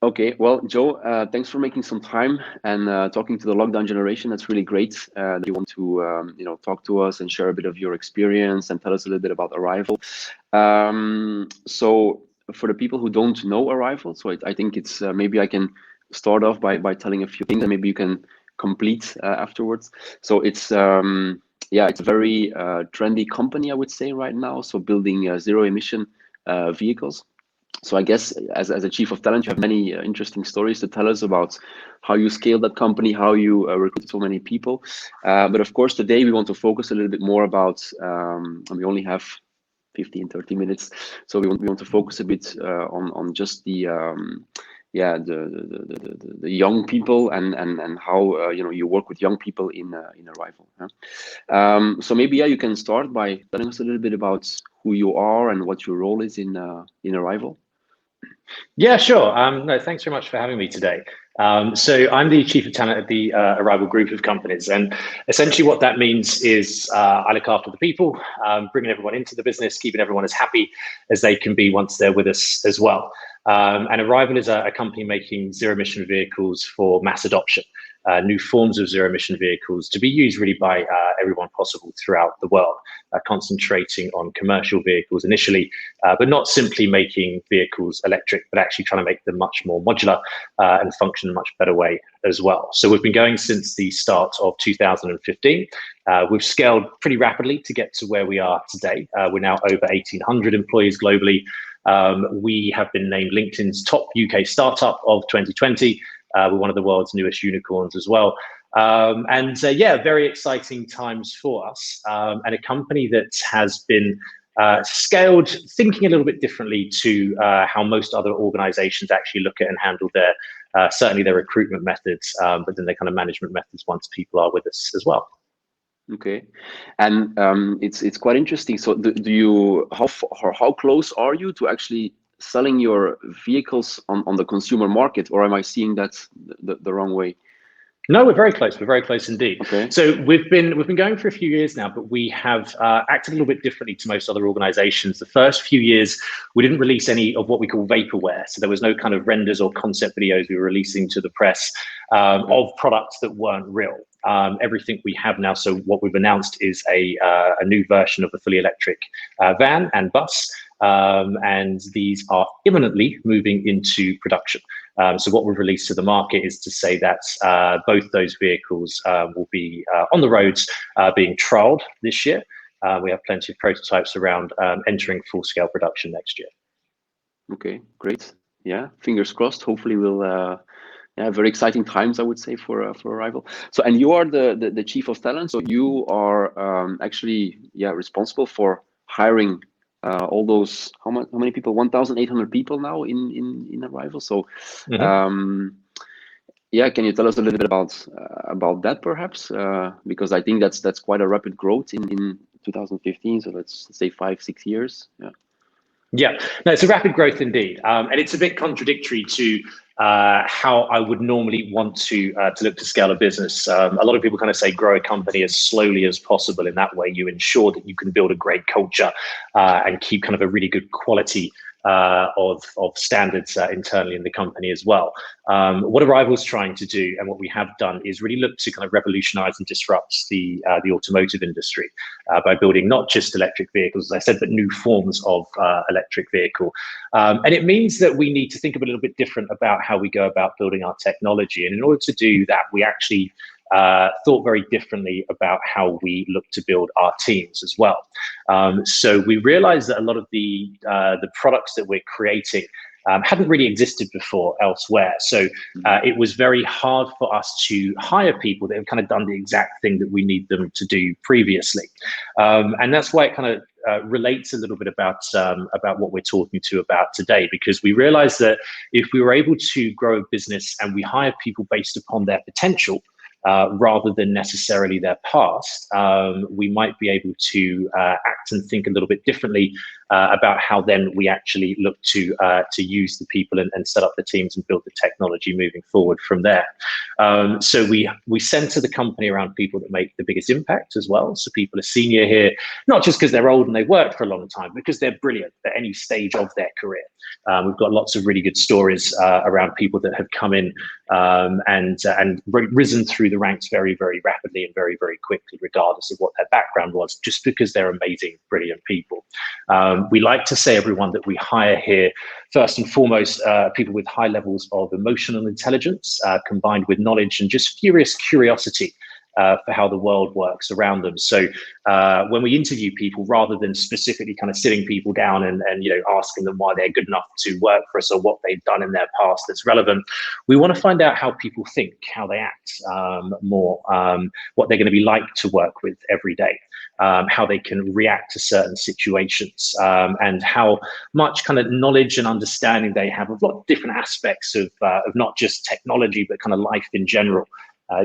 Okay, well, Joe, thanks for making some time and talking to the lockdown generation. That's really great that you want to, talk to us and share a bit of your experience and tell us a little bit about Arrival. So, for the people who don't know Arrival, so I think it's maybe I can start off by telling a few things and maybe you can complete afterwards. So it's a very trendy company, I would say, right now. So building zero emission vehicles. So I guess as a chief of talent, you have many interesting stories to tell us about how you scaled that company, how you recruited so many people. But of course, today we want to focus a little bit more about, and we only have 15, 30 minutes. So we want to focus a bit on just the young people and how you work with young people in Arrival. Huh? So maybe you can start by telling us a little bit about who you are and what your role is in Arrival. Yeah, sure. No, thanks very much for having me today. So I'm the chief of talent at the Arrival group of companies, and essentially what that means is I look after the people, bringing everyone into the business, keeping everyone as happy as they can be once they're with us as well. And Arrival is a company making zero emission vehicles for mass adoption. New forms of zero emission vehicles to be used really by everyone possible throughout the world, concentrating on commercial vehicles initially, but not simply making vehicles electric, but actually trying to make them much more modular and function in a much better way as well. So we've been going since the start of 2015. We've scaled pretty rapidly to get to where we are today. We're now over 1,800 employees globally. We have been named LinkedIn's top UK startup of 2020. We're one of the world's newest unicorns as well. Very exciting times for us, and a company that has been scaled thinking a little bit differently to how most other organizations actually look at and handle their certainly their recruitment methods, but then their kind of management methods once people are with us as well. Okay, and it's quite interesting. So do you how close are you to actually selling your vehicles on the consumer market, or am I seeing that the wrong way? No, we're very close. We're very close indeed. Okay. So we've been going for a few years now, but we have acted a little bit differently to most other organizations. The first few years, we didn't release any of what we call vaporware. So there was no kind of renders or concept videos we were releasing to the press of products that weren't real. Everything we have now, so what we've announced is a new version of the fully electric van and bus. And these are imminently moving into production. So what we've released to the market is to say that both those vehicles will be on the roads being trialed this year. We have plenty of prototypes around entering full-scale production next year. Okay, great. Yeah, fingers crossed. Hopefully we'll very exciting times, I would say, for Arrival. So, and you are the chief of talent. So you are actually responsible for hiring all those how many people? 1,800 people now in Arrival. So can you tell us a little bit about that perhaps, because I think that's quite a rapid growth in 2015, so let's say 5-6 years. No, it's a rapid growth indeed, and it's a bit contradictory to how I would normally want to look to scale a business. A lot of people kind of say grow a company as slowly as possible. In that way, you ensure that you can build a great culture and keep kind of a really good quality of standards internally in the company as well. What Arrival's trying to do, and what we have done, is really look to kind of revolutionize and disrupt the automotive industry by building not just electric vehicles, as I said, but new forms of electric vehicle. And it means that we need to think a little bit different about how we go about building our technology. And in order to do that, we actually thought very differently about how we look to build our teams as well. So we realized that a lot of the products that we're creating hadn't really existed before elsewhere. So it was very hard for us to hire people that have kind of done the exact thing that we need them to do previously. And that's why it kind of relates a little bit about what we're talking about today, because we realized that if we were able to grow a business and we hire people based upon their potential, rather than necessarily their past, we might be able to act and think a little bit differently about how then we actually look to use the people and set up the teams and build the technology moving forward from there. So we center the company around people that make the biggest impact as well. So people are senior here, not just because they're old and they've worked for a long time, because they're brilliant at any stage of their career. We've got lots of really good stories around people that have come in and risen through the ranks very, very rapidly and very, very quickly, regardless of what their background was, just because they're amazing, brilliant people. We like to say, everyone, that we hire here, first and foremost, people with high levels of emotional intelligence, combined with knowledge and just furious curiosity for how the world works around them. So when we interview people, rather than specifically kind of sitting people down and asking them why they're good enough to work for us or what they've done in their past that's relevant, we want to find out how people think, how they act, more, what they're going to be like to work with every day, how they can react to certain situations, and how much kind of knowledge and understanding they have of a lot of different aspects of not just technology, but kind of life in general.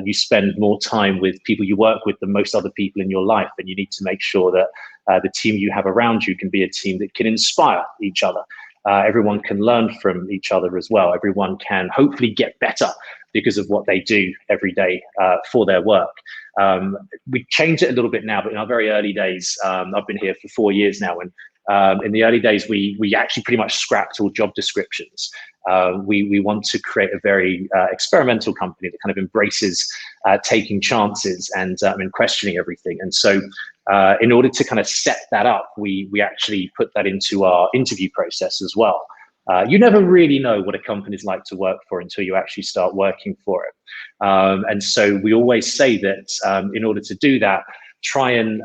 You spend more time with people you work with than most other people in your life, and you need to make sure that the team you have around you can be a team that can inspire each other. Everyone can learn from each other as well. Everyone can hopefully get better because of what they do every day for their work. We changed it a little bit now, but in our very early days, I've been here for 4 years now, and in the early days, we actually pretty much scrapped all job descriptions. We want to create a very experimental company that kind of embraces taking chances and questioning everything. And so in order to kind of set that up, we actually put that into our interview process as well. You never really know what a company's like to work for until you actually start working for it. And so we always say that in order to do that, try and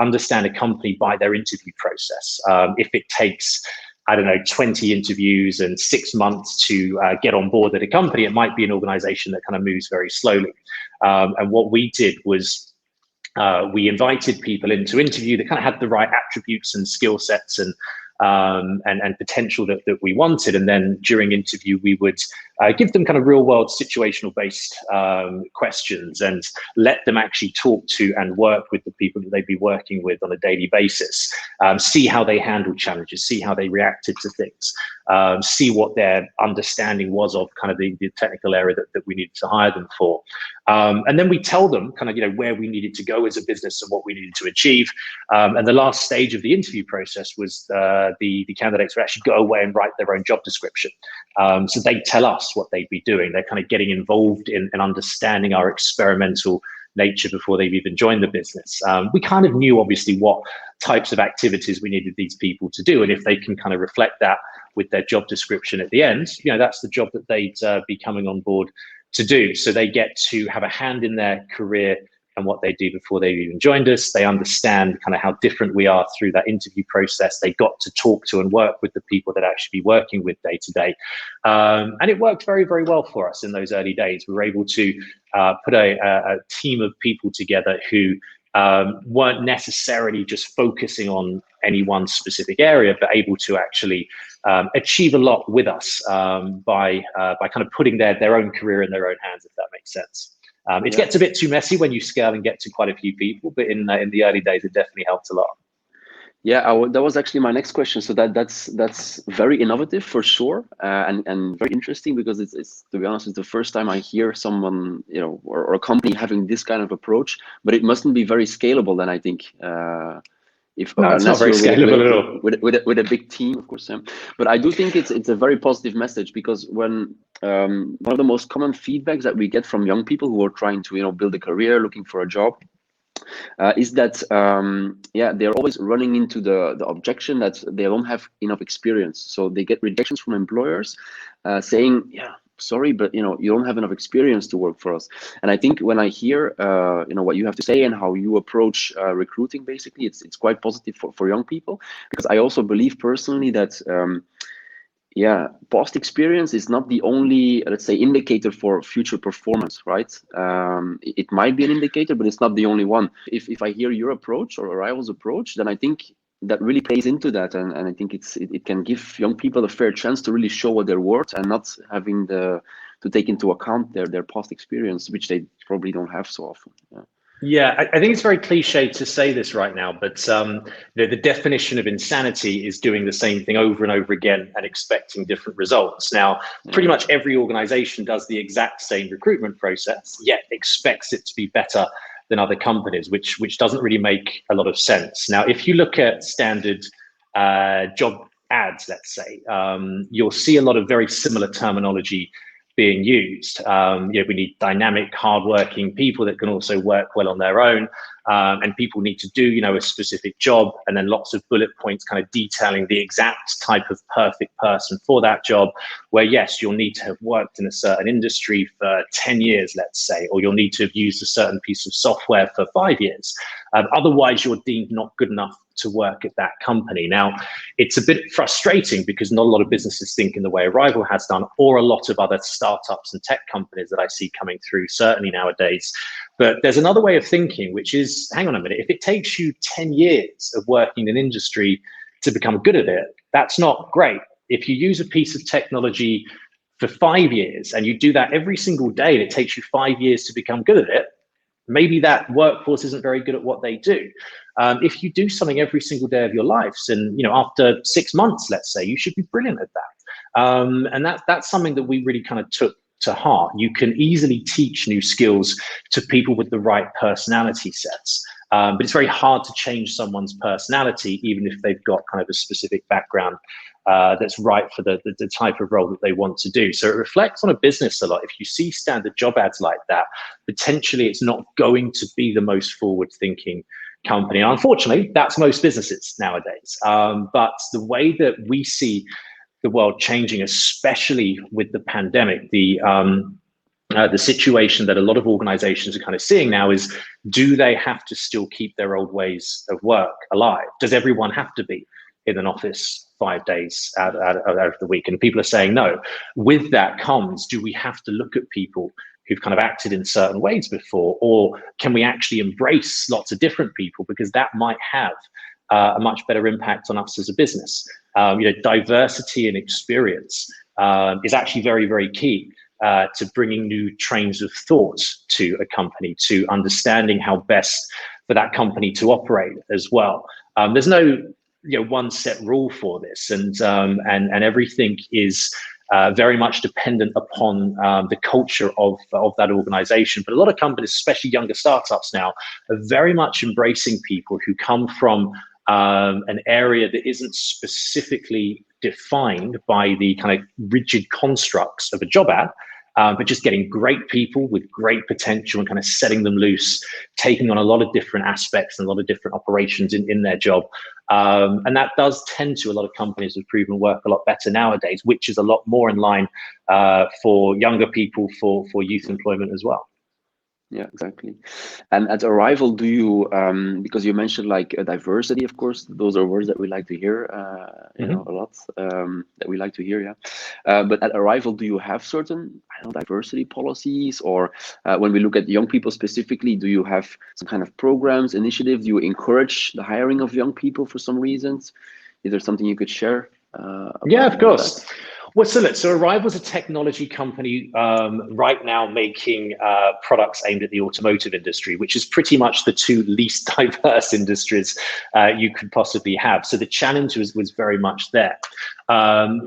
understand a company by their interview process. If it takes, I don't know, 20 interviews and 6 months to get on board at a company, it might be an organization that kind of moves very slowly. And what we did was we invited people in to interview that kind of had the right attributes and skill sets and potential that we wanted. And then during interview, we would give them kind of real world situational based questions and let them actually talk to and work with the people that they'd be working with on a daily basis, see how they handled challenges, see how they reacted to things, see what their understanding was of kind of the technical area that we needed to hire them for. And then we tell them kind of, where we needed to go as a business and what we needed to achieve. And the last stage of the interview process was the candidates would actually go away and write their own job description. So they tell us what they'd be doing. They're kind of getting involved in understanding our experimental nature before they've even joined the business. We kind of knew, obviously, what types of activities we needed these people to do. And if they can kind of reflect that with their job description at the end, that's the job that they'd be coming on board to do. So they get to have a hand in their career and what they do before they've even joined us. They understand kind of how different we are through that interview process. They got to talk to and work with the people that actually be working with day to day. And it worked very, very well for us in those early days. We were able to put a team of people together who weren't necessarily just focusing on any one specific area, but able to actually achieve a lot with us by kind of putting their own career in their own hands, if that makes sense. It gets a bit too messy when you scale and get to quite a few people, but in the early days, it definitely helped a lot. Yeah, that was actually my next question. So that's very innovative for sure, and very interesting, because it's to be honest, it's the first time I hear someone, or a company having this kind of approach. But it mustn't be very scalable then, I think. It's not very scalable at all. With a big team, of course. Yeah. But I do think it's a very positive message, because when one of the most common feedbacks that we get from young people who are trying to build a career, looking for a job, is that they're always running into the objection that they don't have enough experience. So they get rejections from employers saying, yeah, sorry, but you don't have enough experience to work for us. And I think when I hear what you have to say and how you approach recruiting, basically it's quite positive for young people, because I also believe personally that past experience is not the only, let's say, indicator for future performance, right? It might be an indicator, but it's not the only one. If I hear your approach or Arrival's approach, then I think that really plays into that, and I think it can give young people a fair chance to really show what they're worth, and not having the to take into account their past experience, which they probably don't have so often. Yeah. Yeah, I think it's very cliche to say this right now, but the definition of insanity is doing the same thing over and over again and expecting different results. Now, pretty much every organization does the exact same recruitment process, yet expects it to be better than other companies, which doesn't really make a lot of sense. Now, if you look at standard job ads, let's say, you'll see a lot of very similar terminology being used. We need dynamic, hardworking people that can also work well on their own, and people need to do, a specific job, and then lots of bullet points kind of detailing the exact type of perfect person for that job, where yes, you'll need to have worked in a certain industry for 10 years, let's say, or you'll need to have used a certain piece of software for 5 years. Otherwise, you're deemed not good enough to work at that company. Now, it's a bit frustrating because not a lot of businesses think in the way Arrival has done, or a lot of other startups and tech companies that I see coming through, certainly nowadays. But there's another way of thinking, which is, hang on a minute, if it takes you 10 years of working in an industry to become good at it, that's not great. If you use a piece of technology for 5 years and you do that every single day, and it takes you 5 years to become good at it, maybe that workforce isn't very good at what they do. If you do something every single day of your lives, and after 6 months, let's say, you should be brilliant at that. And that's something that we really kind of took to heart. You can easily teach new skills to people with the right personality sets, but it's very hard to change someone's personality, even if they've got kind of a specific background that's right for the type of role that they want to do. So it reflects on a business a lot. If you see standard job ads like that, potentially it's not going to be the most forward-thinking company. Unfortunately, that's most businesses nowadays. But the way that we see the world changing, especially with the pandemic, the situation that a lot of organizations are kind of seeing now is, do they have to still keep their old ways of work alive? Does everyone have to be in an office 5 days out of the week? And people are saying no. With that comes, do we have to look at people who've kind of acted in certain ways before, or can we actually embrace lots of different people, because that might have a much better impact on us as a business? Diversity and experience is actually very, very key to bringing new trains of thought to a company, to understanding how best for that company to operate as well. There's no one set rule for this, and everything is very much dependent upon the culture of that organization. But a lot of companies, especially younger startups now, are very much embracing people who come from an area that isn't specifically defined by the kind of rigid constructs of a job ad, but just getting great people with great potential and kind of setting them loose, taking on a lot of different aspects and a lot of different operations in their job. And that does tend to, a lot of companies have proven, work a lot better nowadays, which is a lot more in line for younger people, for youth employment as well. Yeah, exactly. And at Arrival, do you, because you mentioned like diversity, of course, those are words that we like to hear, a lot, that we like to hear, yeah. But at Arrival, do you have certain, diversity policies, or when we look at young people specifically, do you have some kind of programs, initiatives? Do you encourage the hiring of young people for some reasons? Is there something you could share? Yeah, of course. Well, so Arrival is a technology company right now making products aimed at the automotive industry, which is pretty much the two least diverse industries you could possibly have. So the challenge was very much there.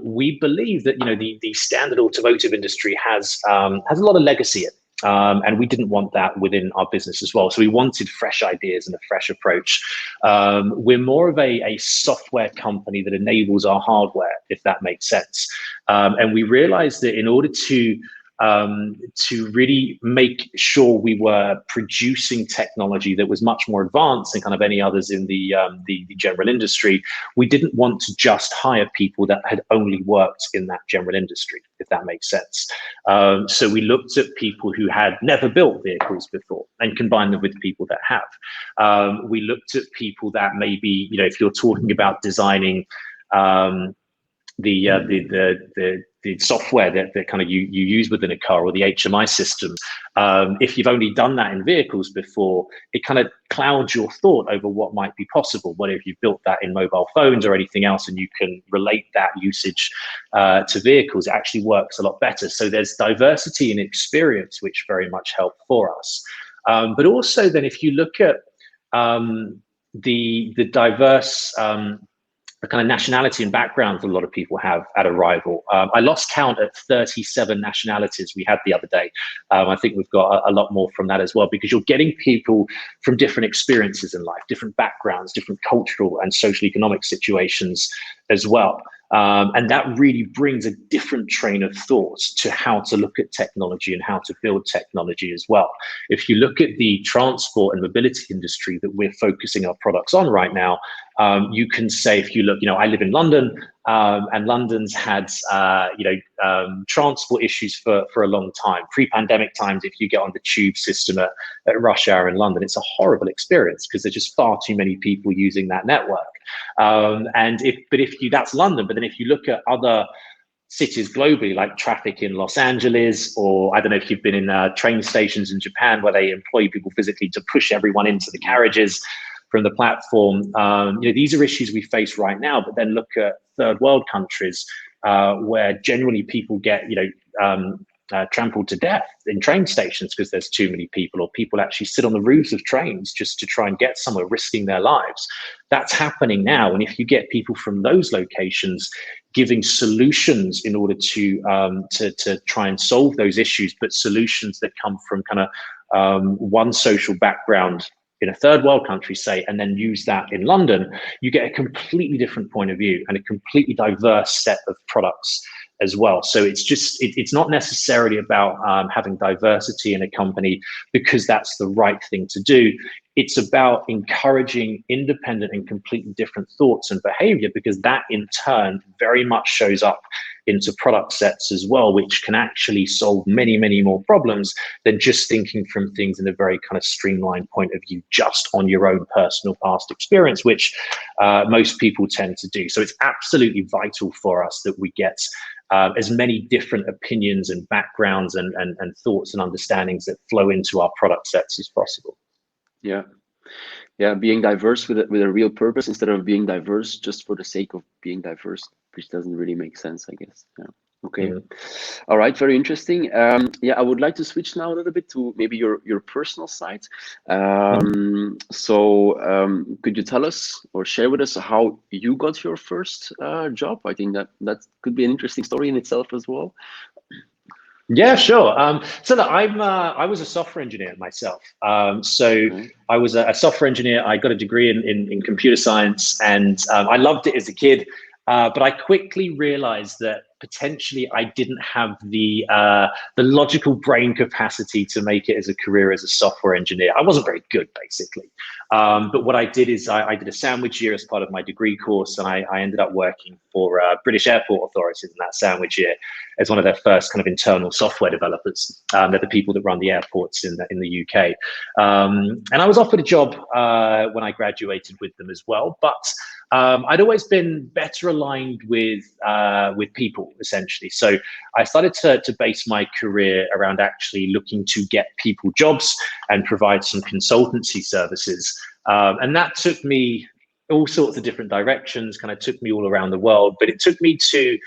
We believe that the standard automotive industry has a lot of legacy in it. And we didn't want that within our business as well. So we wanted fresh ideas and a fresh approach. We're more of a software company that enables our hardware, if that makes sense. And we realized that in order to really make sure we were producing technology that was much more advanced than kind of any others in the general industry, we didn't want to just hire people that had only worked in that general industry, if that makes sense. So we looked at people who had never built vehicles before and combined them with people that have. We looked at people that maybe, if you're talking about designing the software that kind of you use within a car, or the HMI systems. If you've only done that in vehicles before, it kind of clouds your thought over what might be possible. What if you built that in mobile phones or anything else, and you can relate that usage to vehicles? It actually works a lot better. So there's diversity in experience, which very much help for us. But also then, if you look at the diverse the kind of nationality and backgrounds a lot of people have at arrival. I lost count at 37 nationalities we had the other day. I think we've got a lot more from that as well, because you're getting people from different experiences in life, different backgrounds, different cultural and social economic situations as well. And that really brings a different train of thought to how to look at technology and how to build technology as well. If you look at the transport and mobility industry that we're focusing our products on right now, you can say, if you look, I live in London, and London's had, transport issues for a long time. Pre-pandemic times, if you get on the tube system at rush hour in London, it's a horrible experience because there's just far too many people using that network. That's London, but then if you look at other cities globally, like traffic in Los Angeles, or I don't know if you've been in train stations in Japan where they employ people physically to push everyone into the carriages from the platform. These are issues we face right now, but then look at third world countries where generally people get, trampled to death in train stations because there's too many people, or people actually sit on the roofs of trains just to try and get somewhere, risking their lives. That's happening now. And if you get people from those locations giving solutions in order to try and solve those issues, but solutions that come from kind of one social background in a third world country, say, and then use that in London, you get a completely different point of view and a completely diverse set of products as well. So it's not necessarily about having diversity in a company because that's the right thing to do. It's about encouraging independent and completely different thoughts and behavior, because that in turn very much shows up into product sets as well, which can actually solve many, many more problems than just thinking from things in a very kind of streamlined point of view, just on your own personal past experience, which most people tend to do. So it's absolutely vital for us that we get as many different opinions and backgrounds and thoughts and understandings that flow into our product sets as possible. Yeah, being diverse with a real purpose instead of being diverse just for the sake of being diverse, which doesn't really make sense, I guess. Yeah. Okay. Mm-hmm. All right. Very interesting. Yeah, I would like to switch now a little bit to maybe your personal side. So could you tell us or share with us how you got your first job? I think that could be an interesting story in itself as well. Yeah, sure. So look, I was a software engineer myself. I was a software engineer. I got a degree in computer science, and I loved it as a kid. But I quickly realized that potentially I didn't have the logical brain capacity to make it as a career as a software engineer. I wasn't very good, basically. But what I did is I did a sandwich year as part of my degree course, and I ended up working for British airport authorities in that sandwich year as one of their first kind of internal software developers. They're the people that run the airports in the UK. And I was offered a job when I graduated with them as well, but I'd always been better aligned with people, essentially. So I started to base my career around actually looking to get people jobs and provide some consultancy services. And that took me all sorts of different directions, kind of took me all around the world. But it took me to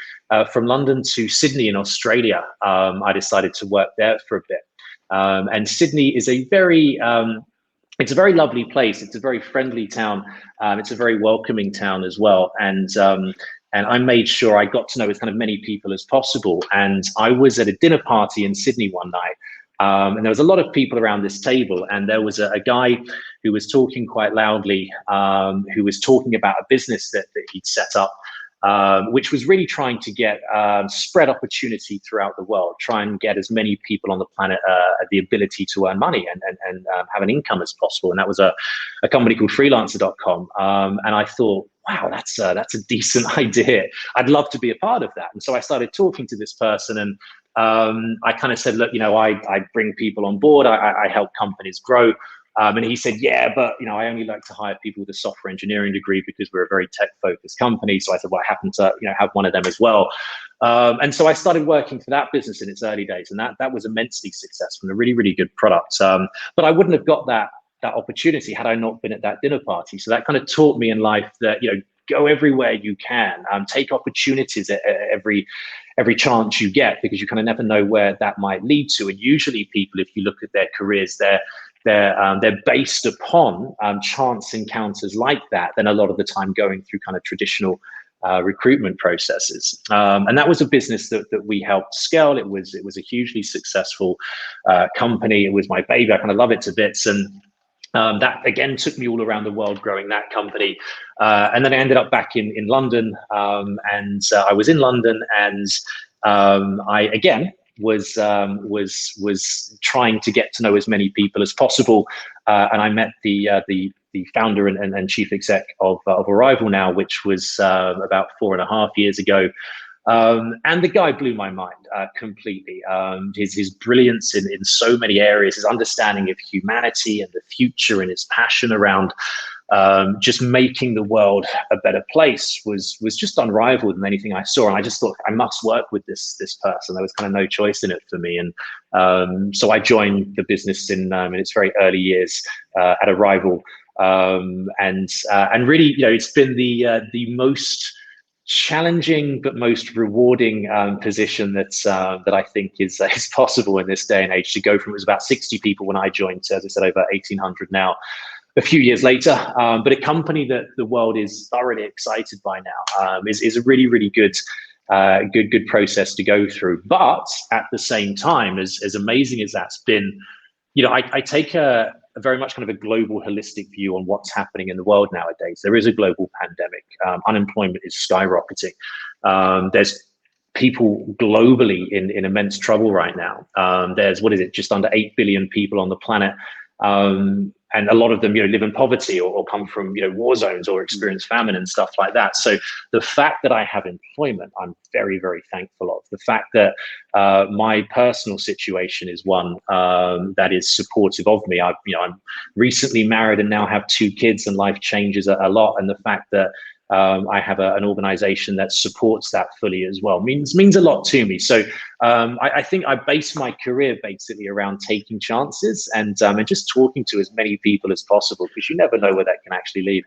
from London to Sydney in Australia. I decided to work there for a bit. And Sydney is it's a very lovely place. It's a very friendly town. It's a very welcoming town as well. And I made sure I got to know as kind of many people as possible. And I was at a dinner party in Sydney one night. And there was a lot of people around this table. And there was a guy who was talking quite loudly, who was talking about a business that he'd set up, which was really trying to get spread opportunity throughout the world, try and get as many people on the planet the ability to earn money and have an income as possible. And that was a company called freelancer.com. And I thought, wow, that's a decent idea. I'd love to be a part of that. And so I started talking to this person, and I kind of said, look, I bring people on board. I help companies grow. And he said, yeah, but I only like to hire people with a software engineering degree because we're a very tech-focused company. So I said, well, I happen to have one of them as well. And so I started working for that business in its early days, and that was immensely successful and a really, really good product. But I wouldn't have got that opportunity had I not been at that dinner party. So that kind of taught me in life that go everywhere you can, take opportunities at every chance you get, because you kind of never know where that might lead to. And usually people, if you look at their careers, they're based upon chance encounters like that, then a lot of the time going through kind of traditional recruitment processes. And that was a business that we helped scale. It was a hugely successful company. It was my baby. I kind of love it to bits. And that again took me all around the world growing that company. And then I ended up back in London, and I was in London, and I again was trying to get to know as many people as possible, and I met the founder and chief exec of Arrival now, which was about 4.5 years ago. And the guy blew my mind completely. His brilliance in so many areas, his understanding of humanity and the future, and his passion around just making the world a better place was just unrivaled in anything I saw. And I just thought, I must work with this person. There was kind of no choice in it for me. And so I joined the business in its very early years at Arrival. And really, it's been the most challenging but most rewarding position that I think is possible in this day and age, to go from, it was about 60 people when I joined to, as I said, over 1,800 now, a few years later. But a company that the world is thoroughly excited by now, is a really, really good process to go through. But at the same time, as amazing as that's been, I take a very much kind of a global, holistic view on what's happening in the world nowadays. There is a global pandemic. Unemployment is skyrocketing. There's people globally in immense trouble right now. There's, just under 8 billion people on the planet. And a lot of them, live in poverty or come from, war zones or experience famine and stuff like that. So the fact that I have employment, I'm very, very thankful of. The fact that my personal situation is one that is supportive of me. I'm recently married and now have 2 kids, and life changes a lot. And the fact that I have an organization that supports that fully as well means a lot to me. So I think I base my career basically around taking chances and just talking to as many people as possible, because you never know where that can actually lead.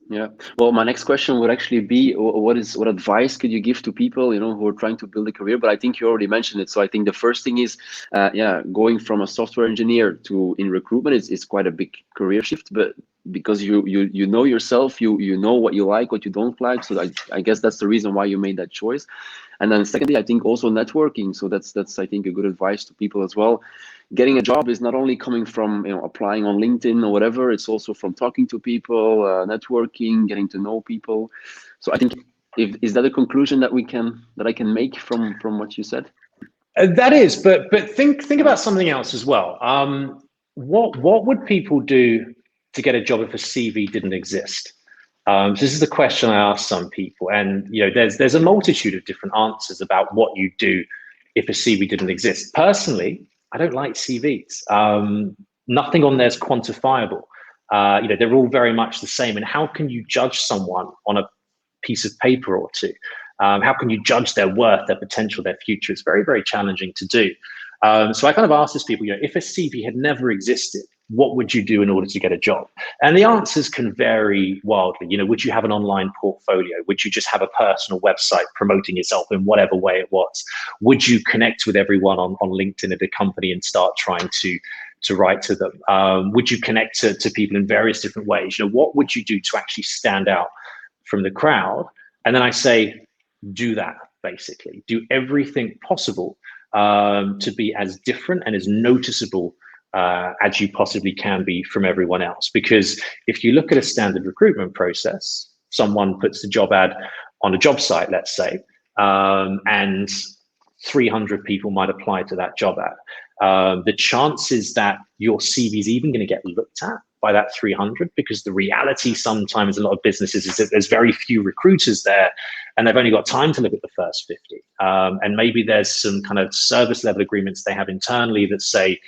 Yeah. Well, my next question would actually be, what advice could you give to people, who are trying to build a career? But I think you already mentioned it. So I think the first thing is, going from a software engineer to in recruitment is quite a big career shift. But because you know yourself, you know what you like, what you don't like. So I guess that's the reason why you made that choice. And then secondly, I think also networking. So that's I think a good advice to people as well. Getting a job is not only coming from applying on LinkedIn or whatever. It's also from talking to people, networking, getting to know people. So I think, is that a conclusion that I can make from what you said? That is, but think about something else as well. What would people do to get a job if a CV didn't exist? So this is the question I ask some people, and there's a multitude of different answers about what you do if a CV didn't exist. Personally, I don't like CVs. Nothing on there is quantifiable. They're all very much the same. And how can you judge someone on a piece of paper or two? How can you judge their worth, their potential, their future? It's very, very challenging to do. So I kind of asked this people, if a CV had never existed, what would you do in order to get a job? And the answers can vary wildly. Would you have an online portfolio? Would you just have a personal website promoting yourself in whatever way it was? Would you connect with everyone on LinkedIn at a company and start trying to write to them? Would you connect to people in various different ways? What would you do to actually stand out from the crowd? And then I say, do that, basically. Do everything possible to be as different and as noticeable as you possibly can be from everyone else. Because if you look at a standard recruitment process, someone puts the job ad on a job site, let's say, and 300 people might apply to that job ad. The chances that your CV is even going to get looked at by that 300, because the reality sometimes in a lot of businesses is that there's very few recruiters there, and they've only got time to look at the first 50. And maybe there's some kind of service level agreements they have internally that say,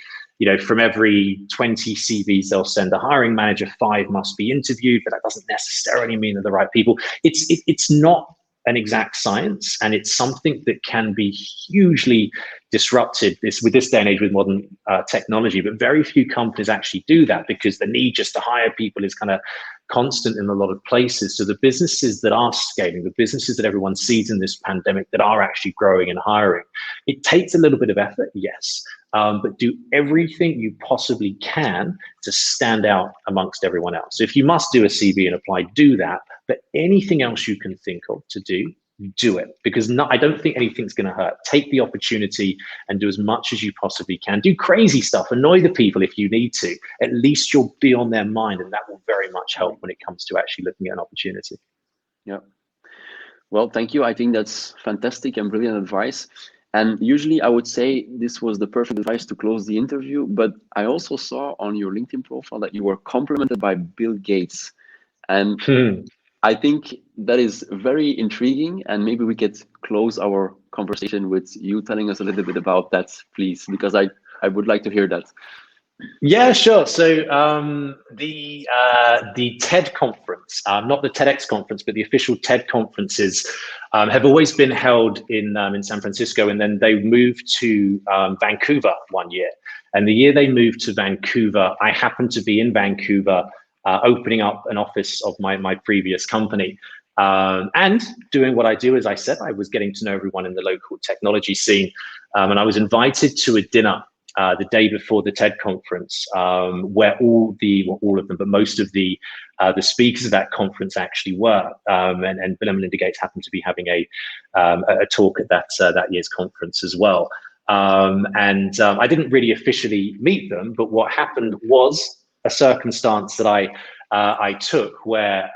from every 20 CVs they'll send a hiring manager, 5 must be interviewed, but that doesn't necessarily mean they're the right people. It's not an exact science, and it's something that can be hugely disrupted with this day and age with modern technology. But very few companies actually do that, because the need just to hire people is kind of constant in a lot of places. So the businesses that are scaling, the businesses that everyone sees in this pandemic that are actually growing and hiring, it takes a little bit of effort, yes, but do everything you possibly can to stand out amongst everyone else. So if you must do a CV and apply, do that. But anything else you can think of to do it, because I don't think anything's going to hurt. Take the opportunity and do as much as you possibly can. Do crazy stuff, annoy the people if you need to. At least you'll be on their mind, and that will very much help when it comes to actually looking at an opportunity. Yeah. Well, thank you. I think that's fantastic and brilliant advice. And usually I would say this was the perfect advice to close the interview, but I also saw on your LinkedIn profile that you were complimented by Bill Gates. And I think that is very intriguing, and maybe we could close our conversation with you telling us a little bit about that, please, because I would like to hear that. Yeah, sure. So the TED conference, not the TEDx conference, but the official TED conferences have always been held in San Francisco, and then they moved to Vancouver one year. And the year they moved to Vancouver, I happened to be in Vancouver opening up an office of my previous company. And doing what I do, as I said, I was getting to know everyone in the local technology scene. And I was invited to a dinner the day before the TED conference, where all of them, but most of the speakers of that conference actually were. And Bill and Melinda Gates happened to be having a talk at that year's conference as well. And I didn't really officially meet them, but what happened was a circumstance that I took where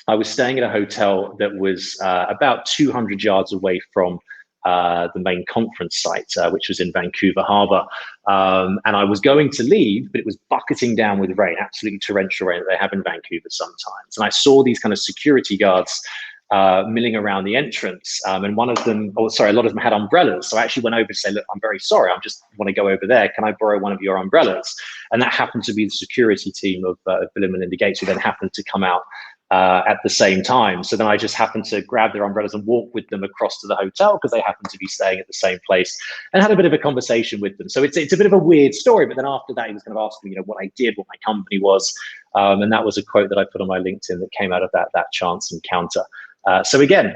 I was staying at a hotel that was about 200 yards away from the main conference site, which was in Vancouver Harbor. And I was going to leave, but it was bucketing down with rain, absolutely torrential rain that they have in Vancouver sometimes. And I saw these kind of security guards milling around the entrance, and one of them, a lot of them had umbrellas. So I actually went over to say, look, I'm very sorry, I just want to go over there. Can I borrow one of your umbrellas? And that happened to be the security team of Bill and Melinda Gates, who then happened to come out at the same time. So then I just happened to grab their umbrellas and walk with them across to the hotel, because they happened to be staying at the same place, and had a bit of a conversation with them. So it's a bit of a weird story, but then after that, he was kind of asking me, what I did, what my company was. And that was a quote that I put on my LinkedIn that came out of that chance encounter. So again,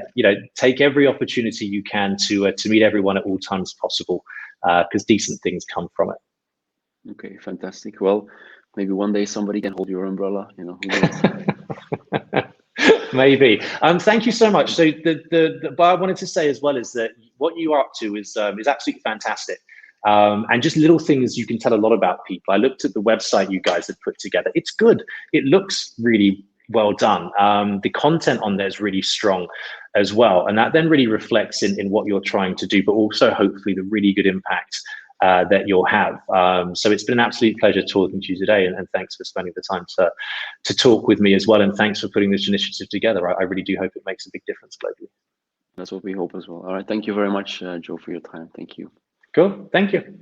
take every opportunity you can to meet everyone at all times possible, because decent things come from it. Okay, fantastic. Well, maybe one day somebody can hold your umbrella, who knows? Maybe. Thank you so much. So what I wanted to say as well is that what you are up to is absolutely fantastic. And just little things you can tell a lot about people. I looked at the website you guys have put together. It's good. It looks really well done. The content on there is really strong as well. And that then really reflects in what you're trying to do, but also hopefully the really good impact that you'll have. So it's been an absolute pleasure talking to you today, and thanks for spending the time to talk with me as well. And thanks for putting this initiative together. I really do hope it makes a big difference globally. That's what we hope as well. All right. Thank you very much, Joe, for your time. Thank you. Cool. Thank you.